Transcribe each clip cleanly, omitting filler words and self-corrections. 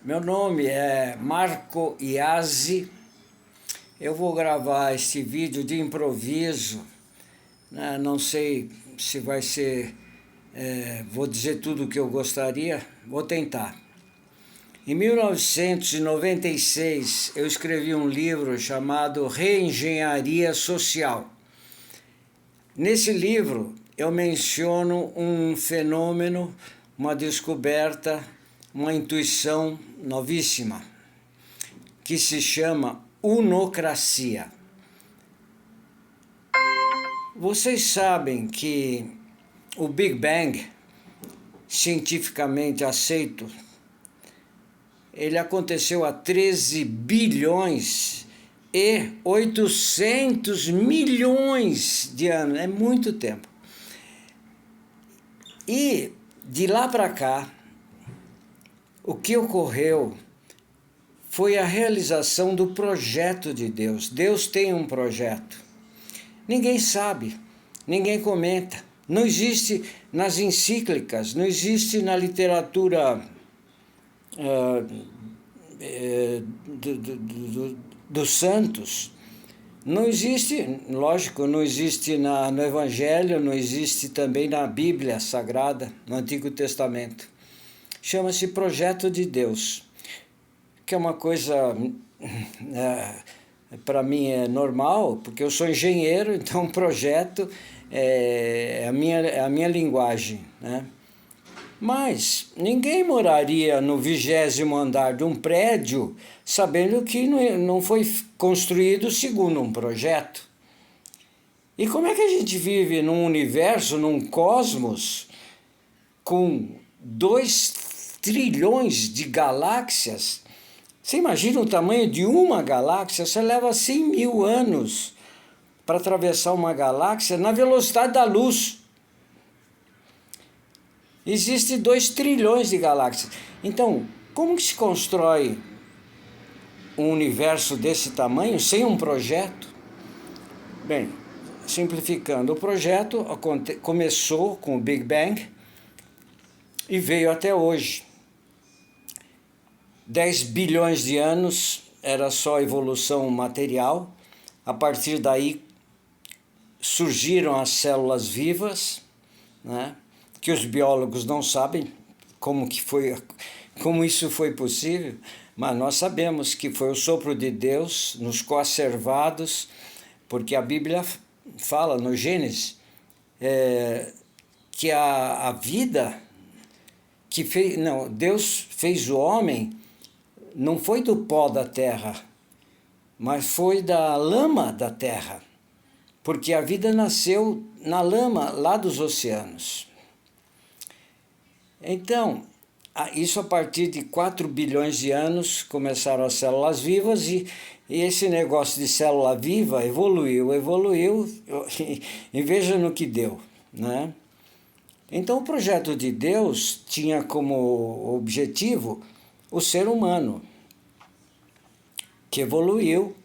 Meu nome é Marco Iazzi. Eu vou gravar este vídeo de improviso, né? Não sei se vai ser, vou dizer tudo o que eu gostaria, vou tentar. Em 1996, eu escrevi um livro chamado Reengenharia Social. Nesse livro, eu menciono um fenômeno, uma descoberta, uma intuição novíssima, que se chama unocracia. Vocês sabem que o Big Bang, cientificamente aceito, ele aconteceu há 13 bilhões e 800 milhões de anos, é muito tempo. E de lá para cá, o que ocorreu foi a realização do projeto de Deus. Deus tem um projeto. Ninguém sabe, ninguém comenta. Não existe nas encíclicas, não existe na literatura dos santos. Não existe, lógico, não existe no Evangelho, não existe também na Bíblia Sagrada, no Antigo Testamento. Chama-se Projeto de Deus, que é uma coisa, para mim é normal, porque eu sou engenheiro, então projeto é a minha linguagem, né? Mas ninguém moraria no 20º andar de um prédio sabendo que não foi construído segundo um projeto. E como é que a gente vive num universo, num cosmos, com 2 trilhões de galáxias? Você imagina o tamanho de uma galáxia? Você leva 100 mil anos para atravessar uma galáxia na velocidade da luz. Existem 2 trilhões de galáxias. Então, como que se constrói um universo desse tamanho sem um projeto? Bem, simplificando, o projeto começou com o Big Bang e veio até hoje. 10 bilhões de anos era só evolução material. A partir daí surgiram as células vivas, né? Que os biólogos não sabem como isso foi possível, mas nós sabemos que foi o sopro de Deus nos coacervados, porque a Bíblia fala no Gênesis que a vida que Deus fez o homem não foi do pó da terra, mas foi da lama da terra, porque a vida nasceu na lama lá dos oceanos. Então, isso a partir de 4 bilhões de anos começaram as células vivas e esse negócio de célula viva evoluiu e veja no que deu, né? Então o projeto de Deus tinha como objetivo o ser humano, que evoluiu.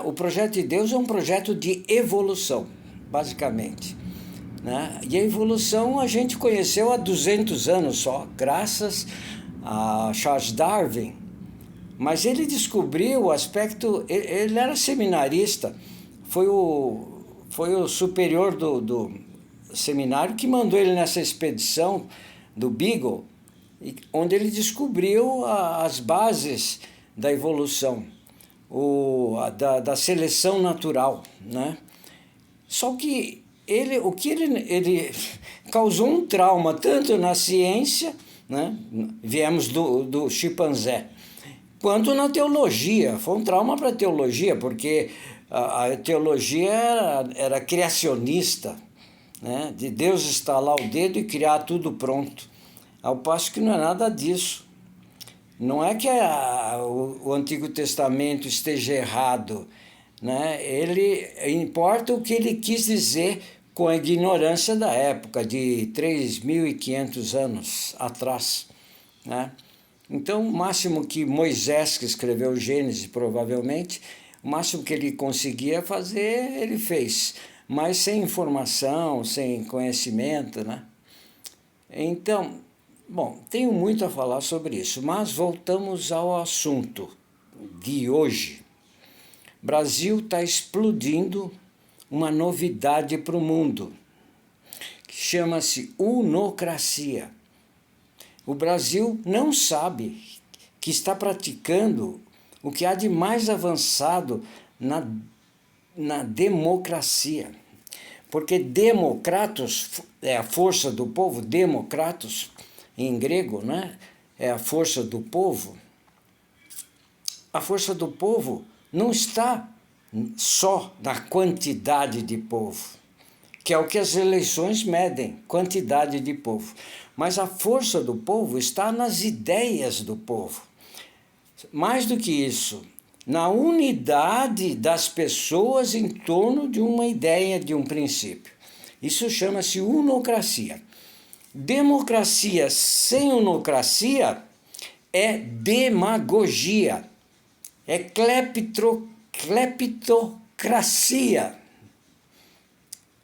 O projeto de Deus é um projeto de evolução, basicamente. Né? E a evolução a gente conheceu há 200 anos só, graças a Charles Darwin. Mas ele descobriu o aspecto, ele era seminarista, foi o superior do seminário que mandou ele nessa expedição do Beagle, onde ele descobriu as bases da evolução, da seleção natural, né? Só que ele causou um trauma tanto na ciência, né? Viemos do chimpanzé, quanto na teologia. Foi um trauma para a teologia, porque a teologia era criacionista, né? De Deus estalar o dedo e criar tudo pronto, ao passo que não é nada disso. Não é que o Antigo Testamento esteja errado, né? Importa o que ele quis dizer com a ignorância da época, de 3.500 anos atrás, né? Então, o máximo que Moisés, que escreveu o Gênesis, provavelmente, o máximo que ele conseguia fazer, ele fez, mas sem informação, sem conhecimento, né? Então, Bom, tenho muito a falar sobre isso, mas voltamos ao assunto de hoje. Brasil está explodindo uma novidade para o mundo, que chama-se unocracia. O Brasil não sabe que está praticando o que há de mais avançado na democracia. Porque democratos é a força do povo, democratos em grego, né? É a força do povo. A força do povo não está só na quantidade de povo, que é o que as eleições medem, quantidade de povo. Mas a força do povo está nas ideias do povo. Mais do que isso, na unidade das pessoas em torno de uma ideia, de um princípio. Isso chama-se unocracia. Democracia sem unocracia é demagogia, é cleptocracia.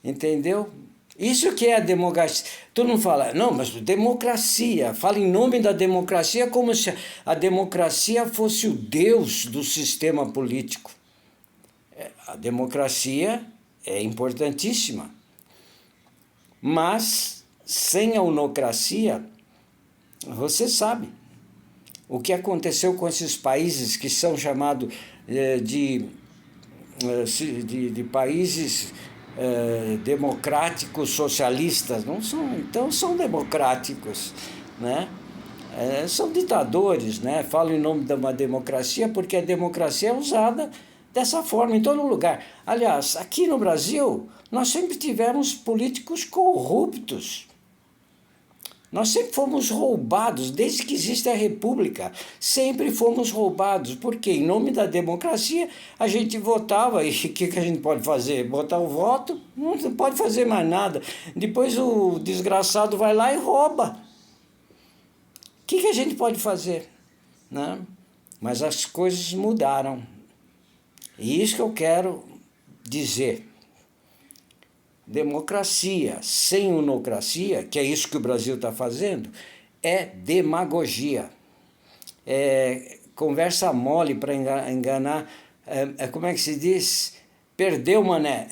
Entendeu? Isso que é a democracia. Tu não fala, não, mas democracia, fala em nome da democracia como se a democracia fosse o Deus do sistema político. A democracia é importantíssima, mas sem a unocracia, você sabe o que aconteceu com esses países que são chamados de países democráticos socialistas, não são, então são democráticos, né? São ditadores, né? Falam em nome de uma democracia porque a democracia é usada dessa forma em todo lugar. Aliás, aqui no Brasil, nós sempre tivemos políticos corruptos. Nós sempre fomos roubados, desde que existe a República, sempre fomos roubados, porque em nome da democracia a gente votava, e o que a gente pode fazer? Botar o voto? Não pode fazer mais nada. Depois o desgraçado vai lá e rouba. O que a gente pode fazer? Né? Mas as coisas mudaram. E isso que eu quero dizer. Democracia sem unocracia, que é isso que o Brasil está fazendo, é demagogia. É conversa mole para enganar, como é que se diz? Perdeu, mané.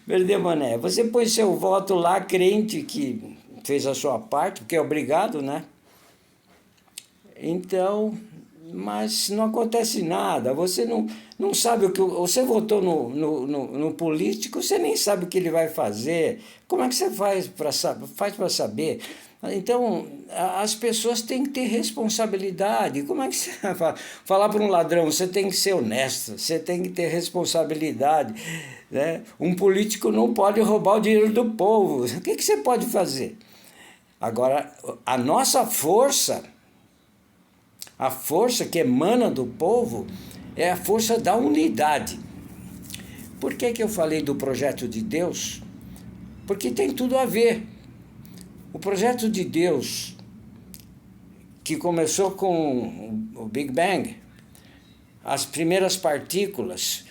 Perdeu, mané. Você põe seu voto lá, crente que fez a sua parte, porque é obrigado, né? Então, mas não acontece nada, você não sabe o que... Você votou no político, você nem sabe o que ele vai fazer. Como é que você faz para saber? Então, as pessoas têm que ter responsabilidade. Como é que você vai falar para um ladrão? Você tem que ser honesto, você tem que ter responsabilidade, né? Um político não pode roubar o dinheiro do povo. O que você pode fazer? Agora, a nossa força... A força que emana do povo é a força da unidade. Por que eu falei do projeto de Deus? Porque tem tudo a ver. O projeto de Deus, que começou com o Big Bang, as primeiras partículas,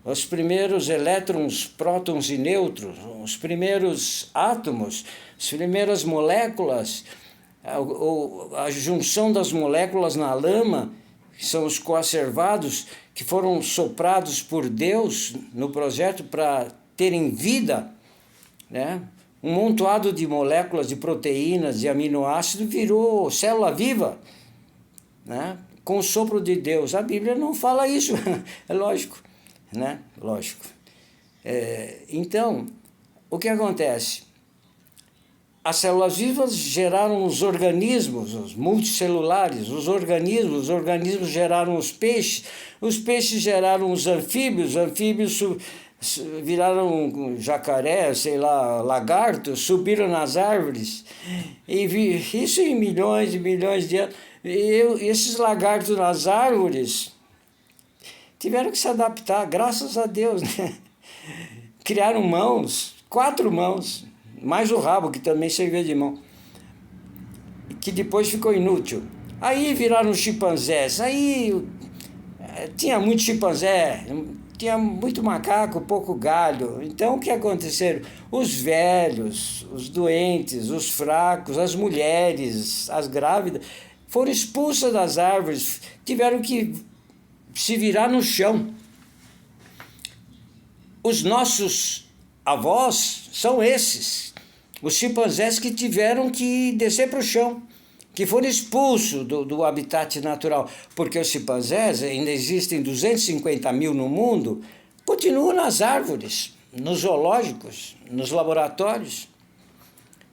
os primeiros elétrons, prótons e nêutrons, os primeiros átomos, as primeiras moléculas, a junção das moléculas na lama, que são os coacervados, que foram soprados por Deus no projeto para terem vida, né? Um montoado de moléculas, de proteínas, de aminoácidos virou célula viva, né? Com o sopro de Deus. A Bíblia não fala isso, é lógico, né? Lógico. Então, o que acontece? As células vivas geraram os organismos, os multicelulares, os organismos geraram os peixes geraram os anfíbios viraram jacaré, sei lá, lagarto, subiram nas árvores, e isso em milhões e milhões de anos. Esses lagartos nas árvores tiveram que se adaptar, graças a Deus, né? Criaram mãos, 4 mãos, mais o rabo, que também servia de mão, que depois ficou inútil. Aí viraram chimpanzés, aí tinha muito chimpanzé, tinha muito macaco, pouco galho. Então, o que aconteceram? Os velhos, os doentes, os fracos, as mulheres, as grávidas, foram expulsas das árvores, tiveram que se virar no chão. Os nossos avós são esses, os chimpanzés que tiveram que descer para o chão, que foram expulsos do habitat natural, porque os chimpanzés, ainda existem 250 mil no mundo, continuam nas árvores, nos zoológicos, nos laboratórios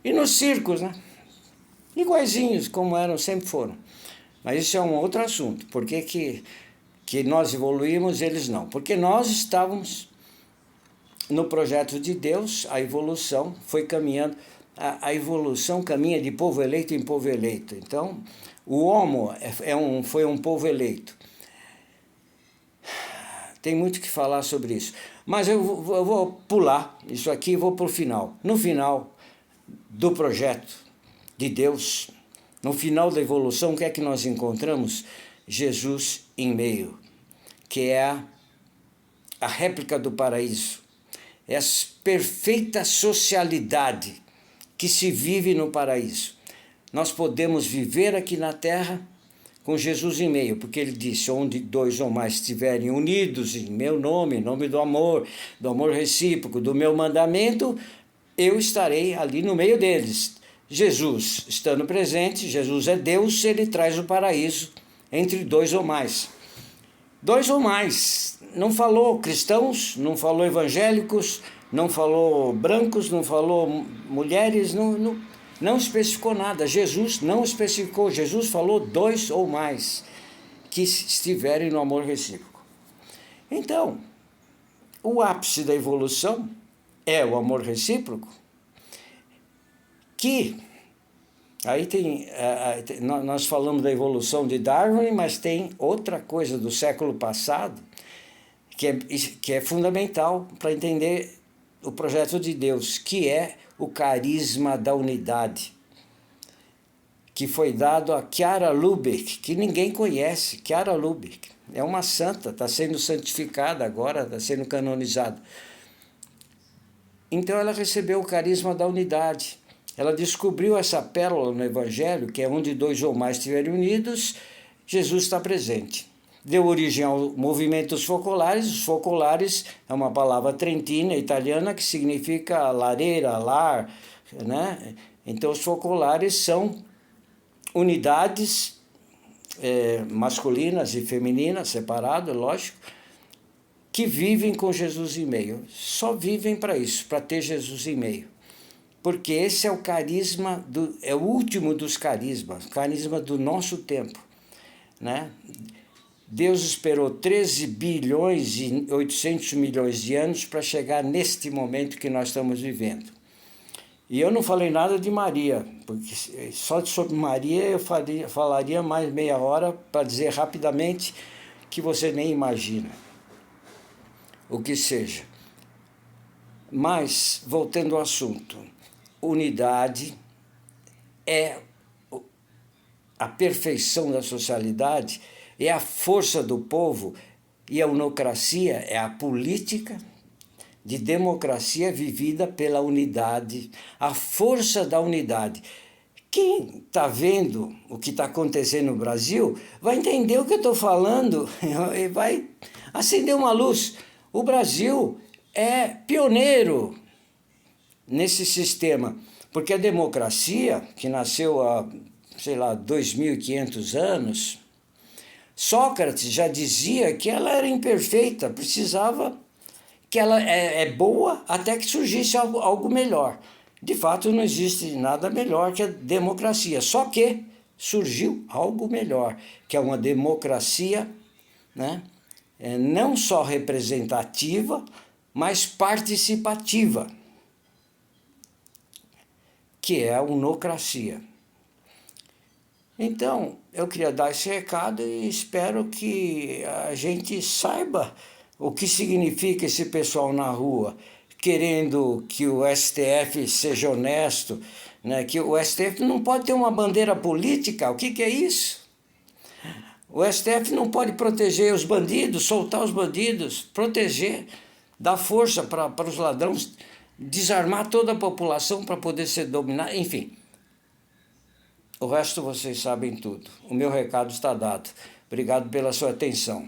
e nos circos, né? Iguaizinhos como eram, sempre foram. Mas isso é um outro assunto. Por que nós evoluímos, eles não? Porque nós estávamos no projeto de Deus, a evolução foi caminhando. A evolução caminha de povo eleito em povo eleito. Então, o Homo foi um povo eleito. Tem muito que falar sobre isso. Mas eu vou pular isso aqui e vou para o final. No final do projeto de Deus, no final da evolução, o que é que nós encontramos? Jesus em meio, que é a réplica do paraíso. É a perfeita socialidade que se vive no paraíso. Nós podemos viver aqui na terra com Jesus em meio, porque ele disse, onde dois ou mais estiverem unidos em meu nome, em nome do amor recíproco, do meu mandamento, eu estarei ali no meio deles. Jesus, estando presente, Jesus é Deus, ele traz o paraíso entre dois ou mais. Dois ou mais, não falou cristãos, não falou evangélicos, não falou brancos, não falou mulheres, não especificou nada. Jesus não especificou, Jesus falou dois ou mais que estiverem no amor recíproco. Então, o ápice da evolução é o amor recíproco, que aí nós falamos da evolução de Darwin, mas tem outra coisa do século passado que é fundamental para entender o projeto de Deus, que é o carisma da unidade, que foi dado a Chiara Lubbock, que ninguém conhece. Chiara Lubbock é uma santa, está sendo santificada agora, está sendo canonizada. Então ela recebeu o carisma da unidade. Ela descobriu essa pérola no Evangelho, que é onde dois ou mais estiverem unidos, Jesus está presente. Deu origem ao movimento dos focolares. Os focolares é uma palavra trentina, italiana, que significa lareira, lar, né? Então os focolares são unidades masculinas e femininas, separado, lógico, que vivem com Jesus em meio. Só vivem para isso, para ter Jesus em meio. Porque esse é o carisma, é o último dos carismas, o carisma do nosso tempo, né? Deus esperou 13 bilhões e 800 milhões de anos para chegar neste momento que nós estamos vivendo. E eu não falei nada de Maria, porque só sobre Maria eu falaria mais meia hora para dizer rapidamente que você nem imagina o que seja. Mas, voltando ao assunto, unidade é a perfeição da socialidade, é a força do povo, e a unocracia é a política de democracia vivida pela unidade, a força da unidade. Quem está vendo o que está acontecendo no Brasil vai entender o que eu estou falando e vai acender uma luz. O Brasil é pioneiro nesse sistema, porque a democracia, que nasceu há, 2.500 anos, Sócrates já dizia que ela era imperfeita, precisava, que ela é boa até que surgisse algo melhor. De fato, não existe nada melhor que a democracia, só que surgiu algo melhor, que é uma democracia, né? Não só representativa, mas participativa, que é a unocracia. Então, eu queria dar esse recado e espero que a gente saiba o que significa esse pessoal na rua, querendo que o STF seja honesto, né? Que o STF não pode ter uma bandeira política. O que é isso? O STF não pode proteger os bandidos, soltar os bandidos, proteger, dar força para os ladrões, desarmar toda a população para poder ser dominada, enfim. O resto vocês sabem tudo. O meu recado está dado. Obrigado pela sua atenção.